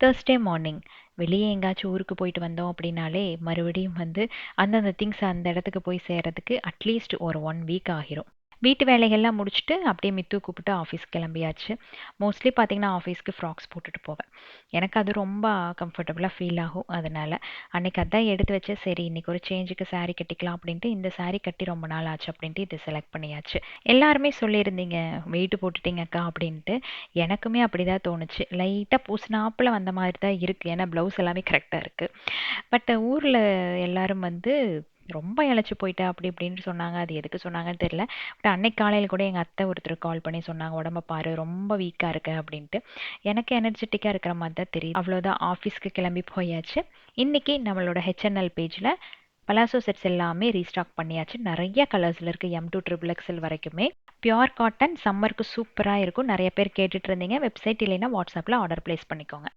Thursday morning வெளியே எங்கேயாச்சும் ஊருக்கு போயிட்டு வந்தோம் அப்படின்னாலே மறுபடியும் வந்து அந்தந்த திங்ஸ் அந்த இடத்துக்கு போய் சேர்றதுக்கு அட்லீஸ்ட் ஒரு 1 வீக் ஆகிரும். வீட்டு வேலைகள்லாம் முடிச்சுட்டு அப்படியே மித்து கூப்பிட்டு ஆஃபீஸ் கிளம்பியாச்சு. மோஸ்ட்லி பார்த்தீங்கன்னா ஆஃபீஸ்க்கு ஃப்ராக்ஸ் போட்டுட்டு போவேன். எனக்கு அது ரொம்ப கம்ஃபர்டபுளாக ஃபீல் ஆகும். அதனால அன்னைக்கு அதான் எடுத்து வச்சு சரி இன்னைக்கு ஒரு சேஞ்சுக்கு saree கட்டிக்கலாம் அப்படின்ட்டு இந்த saree கட்டி ரொம்ப நாள் ஆச்சு அப்படின்ட்டு இது செலக்ட் பண்ணியாச்சு. எல்லாருமே சொல்லியிருந்தீங்க வெயிட் போட்டுட்டீங்க அக்கா அப்படின்ட்டு. எனக்குமே அப்படிதான் தோணுச்சு. லைட்டாக பூசினாப்புல வந்த மாதிரி தான் இருக்குது. ஏன்னா ப்ளவுஸ் எல்லாமே கரெக்டாக இருக்குது. பட் ஊரில் எல்லாரும் வந்து ரொம்ப இழைச்சி போயிட்டா அப்படி இப்படின்னு சொன்னாங்க. அது எதுக்கு சொன்னாங்கன்னு தெரியல. பட் அன்னைக்கு காலையில் கூட எங்கள் அத்தை ஒருத்தர் கால் பண்ணி சொன்னாங்க உடம்ப பாரு ரொம்ப வீக்காக இருக்க அப்படின்ட்டு. எனக்கு எனர்ஜெட்டிக்காக இருக்கிற மாதிரி தான் தெரியுது. அவ்வளோதான், ஆஃபீஸ்க்கு கிளம்பி போயாச்சு. இன்னைக்கு நம்மளோட ஹெச்என்எல் பேஜில் பலாசோ செட்ஸ் எல்லாமே ரீஸ்டாக் பண்ணியாச்சு. நிறைய கலர்ஸில் இருக்குது, M2 XXXL வரைக்குமே. பியோர் காட்டன் சம்மருக்கு சூப்பராக இருக்கும். நிறைய பேர் கேட்டுட்டு இருந்தீங்க. வெப்சைட் இல்லைன்னா வாட்ஸ்அப்பில் ஆர்டர் பிளேஸ் பண்ணிக்கோங்க.